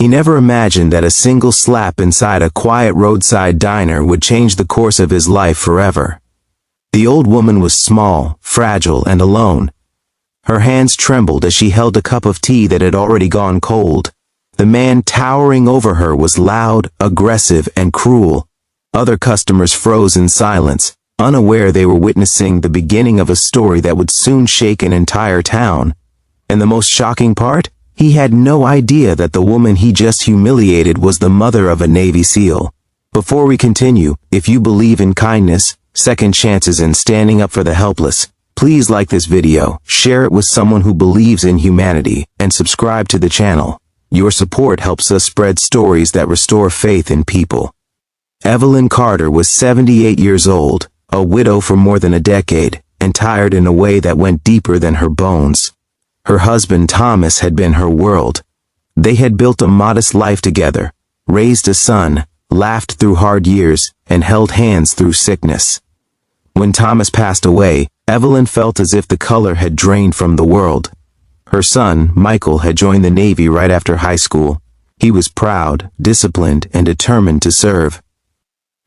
He never imagined that a single slap inside a quiet roadside diner would change the course of his life forever. The old woman was small, fragile, and alone. Her hands trembled as she held a cup of tea that had already gone cold. The man towering over her was loud, aggressive, and cruel. Other customers froze in silence, unaware they were witnessing the beginning of a story that would soon shake an entire town. And the most shocking part? He had no idea that the woman he just humiliated was the mother of a Navy SEAL. Before we continue, if you believe in kindness, second chances, and standing up for the helpless, please like this video, share it with someone who believes in humanity, and subscribe to the channel. Your support helps us spread stories that restore faith in people. Evelyn Carter was 78 years old, a widow for more than a decade, and tired in a way that went deeper than her bones. Her husband Thomas had been her world. They had built a modest life together, raised a son, laughed through hard years, and held hands through sickness. When Thomas passed away, Evelyn felt as if the color had drained from the world. Her son, Michael, had joined the Navy right after high school. He was proud, disciplined, and determined to serve.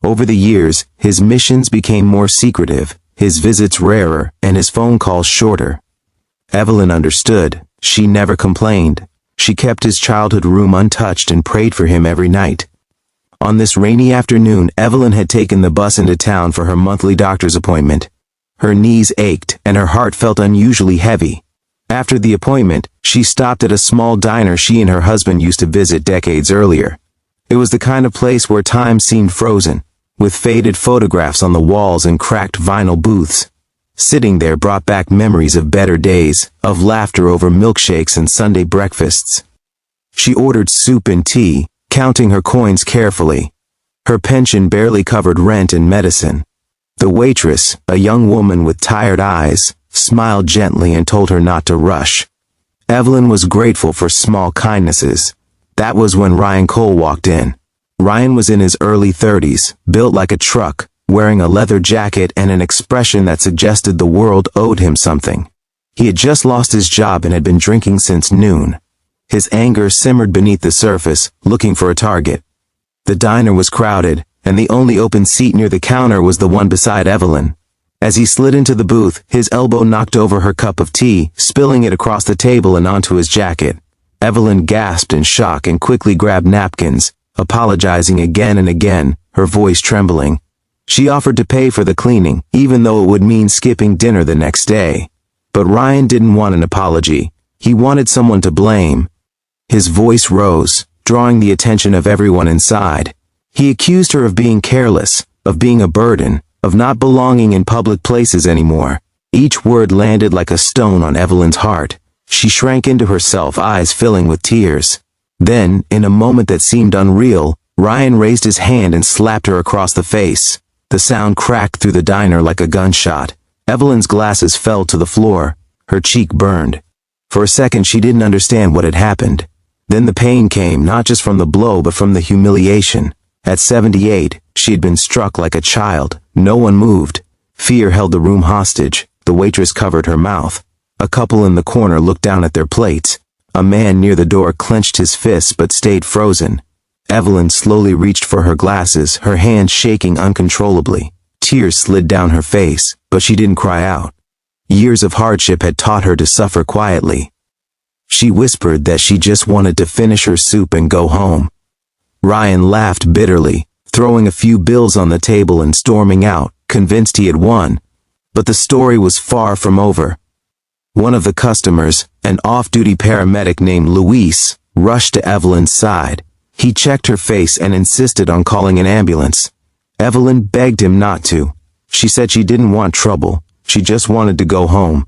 Over the years, his missions became more secretive, his visits rarer, and his phone calls shorter. Evelyn understood. She never complained. She kept his childhood room untouched and prayed for him every night. On this rainy afternoon, Evelyn had taken the bus into town for her monthly doctor's appointment. Her knees ached, and her heart felt unusually heavy. After the appointment, she stopped at a small diner she and her husband used to visit decades earlier. It was the kind of place where time seemed frozen, with faded photographs on the walls and cracked vinyl booths. Sitting there brought back memories of better days, of laughter over milkshakes and Sunday breakfasts. She ordered soup and tea, counting her coins carefully. Her pension barely covered rent and medicine. The waitress, a young woman with tired eyes, smiled gently and told her not to rush. Evelyn was grateful for small kindnesses. That was when Ryan Cole walked in. Ryan was in his early 30s, built like a truck, wearing a leather jacket and an expression that suggested the world owed him something. He had just lost his job and had been drinking since noon. His anger simmered beneath the surface, looking for a target. The diner was crowded, and the only open seat near the counter was the one beside Evelyn. As he slid into the booth, his elbow knocked over her cup of tea, spilling it across the table and onto his jacket. Evelyn gasped in shock and quickly grabbed napkins, apologizing again and again, her voice trembling. She offered to pay for the cleaning, even though it would mean skipping dinner the next day. But Ryan didn't want an apology. He wanted someone to blame. His voice rose, drawing the attention of everyone inside. He accused her of being careless, of being a burden, of not belonging in public places anymore. Each word landed like a stone on Evelyn's heart. She shrank into herself, eyes filling with tears. Then, in a moment that seemed unreal, Ryan raised his hand and slapped her across the face. The sound cracked through the diner like a gunshot. Evelyn's glasses fell to the floor. Her cheek burned. For a second she didn't understand what had happened. Then the pain came, not just from the blow but from the humiliation. At 78, she had been struck like a child. No one moved. Fear held the room hostage. The waitress covered her mouth. A couple in the corner looked down at their plates. A man near the door clenched his fists but stayed frozen. Evelyn slowly reached for her glasses, her hands shaking uncontrollably. Tears slid down her face, but she didn't cry out. Years of hardship had taught her to suffer quietly. She whispered that she just wanted to finish her soup and go home. Ryan laughed bitterly, throwing a few bills on the table and storming out, convinced he had won. But the story was far from over. One of the customers, an off-duty paramedic named Luis, rushed to Evelyn's side. He checked her face and insisted on calling an ambulance. Evelyn begged him not to. She said she didn't want trouble. She just wanted to go home.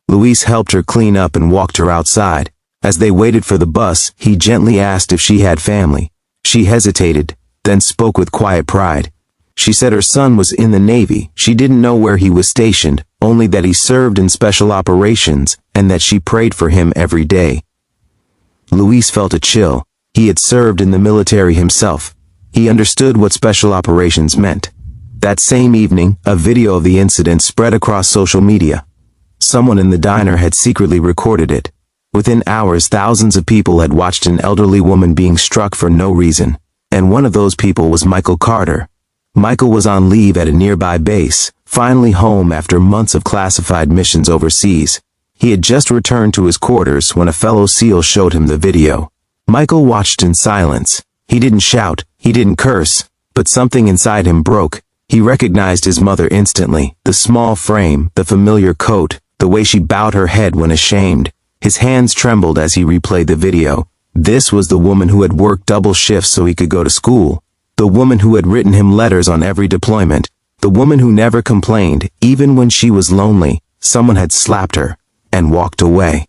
Luis helped her clean up and walked her outside. As they waited for the bus, he gently asked if she had family. She hesitated, then spoke with quiet pride. She said her son was in the Navy. She didn't know where he was stationed, only that he served in special operations, and that she prayed for him every day. Luis felt a chill. He had served in the military himself. He understood what special operations meant. That same evening, a video of the incident spread across social media. Someone in the diner had secretly recorded it. Within hours, thousands of people had watched an elderly woman being struck for no reason, and one of those people was Michael Carter. Michael was on leave at a nearby base, finally home after months of classified missions overseas. He had just returned to his quarters when a fellow SEAL showed him the video. Michael watched in silence. He didn't shout, he didn't curse, but something inside him broke. He recognized his mother instantly, the small frame, the familiar coat, the way she bowed her head when ashamed. His hands trembled as he replayed the video. This was the woman who had worked double shifts so he could go to school. The woman who had written him letters on every deployment. The woman who never complained, even when she was lonely. Someone had slapped her and walked away.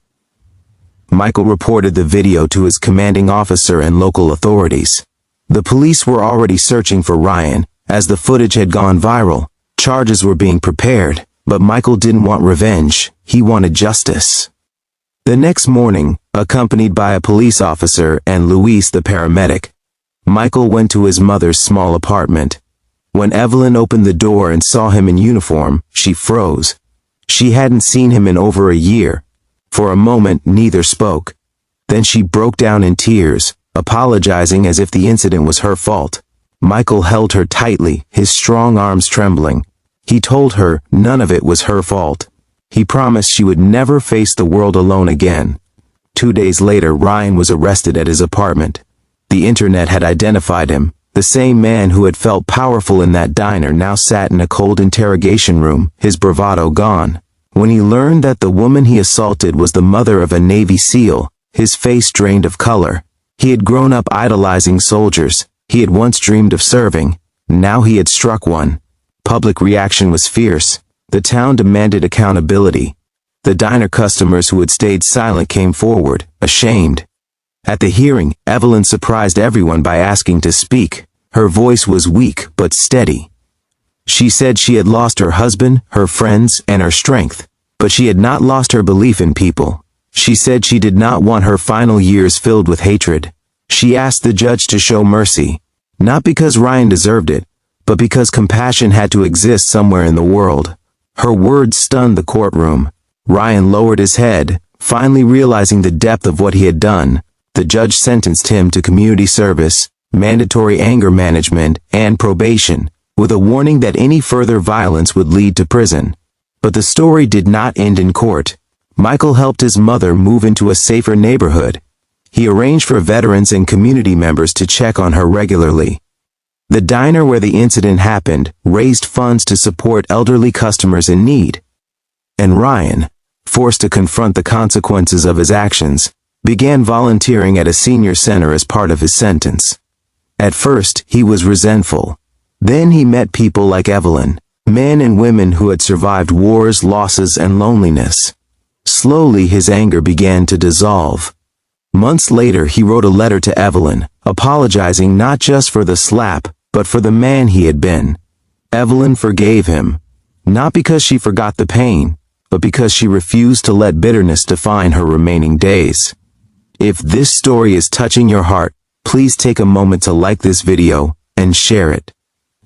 Michael reported the video to his commanding officer and local authorities. The police were already searching for Ryan, as the footage had gone viral. Charges were being prepared, but Michael didn't want revenge. He wanted justice. The next morning, accompanied by a police officer and Luis the paramedic, Michael went to his mother's small apartment. When Evelyn opened the door and saw him in uniform, she froze. She hadn't seen him in over a year. For a moment, neither spoke. Then she broke down in tears, apologizing as if the incident was her fault. Michael held her tightly, his strong arms trembling. He told her none of it was her fault. He promised she would never face the world alone again. 2 days later, Ryan was arrested at his apartment. The internet had identified him. The same man who had felt powerful in that diner now sat in a cold interrogation room, his bravado gone. When he learned that the woman he assaulted was the mother of a Navy SEAL, his face drained of color. He had grown up idolizing soldiers. He had once dreamed of serving. Now he had struck one. Public reaction was fierce. The town demanded accountability. The diner customers who had stayed silent came forward, ashamed. At the hearing, Evelyn surprised everyone by asking to speak. Her voice was weak but steady. She said she had lost her husband, her friends, and her strength, but she had not lost her belief in people. She said she did not want her final years filled with hatred. She asked the judge to show mercy, not because Ryan deserved it, but because compassion had to exist somewhere in the world. Her words stunned the courtroom. Ryan lowered his head, finally realizing the depth of what he had done. The judge sentenced him to community service, mandatory anger management, and probation, with a warning that any further violence would lead to prison. But the story did not end in court. Michael helped his mother move into a safer neighborhood. He arranged for veterans and community members to check on her regularly. The diner where the incident happened raised funds to support elderly customers in need. And Ryan, forced to confront the consequences of his actions, began volunteering at a senior center as part of his sentence. At first, he was resentful. Then he met people like Evelyn, men and women who had survived wars, losses, and loneliness. Slowly, his anger began to dissolve. Months later, he wrote a letter to Evelyn, apologizing not just for the slap, but for the man he had been. Evelyn forgave him, not because she forgot the pain, but because she refused to let bitterness define her remaining days. If this story is touching your heart, please take a moment to like this video and share it.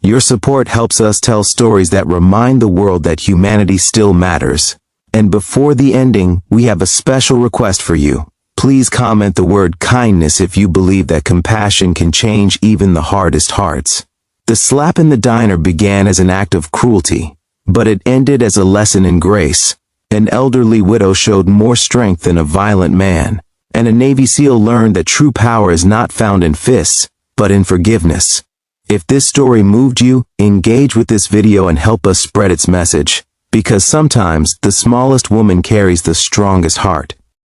Your support helps us tell stories that remind the world that humanity still matters. And before the ending, we have a special request for you. Please comment the word kindness if you believe that compassion can change even the hardest hearts. The slap in the diner began as an act of cruelty, but it ended as a lesson in grace. An elderly widow showed more strength than a violent man, and a Navy SEAL learned that true power is not found in fists, but in forgiveness. If this story moved you, engage with this video and help us spread its message, because sometimes the smallest woman carries the strongest heart.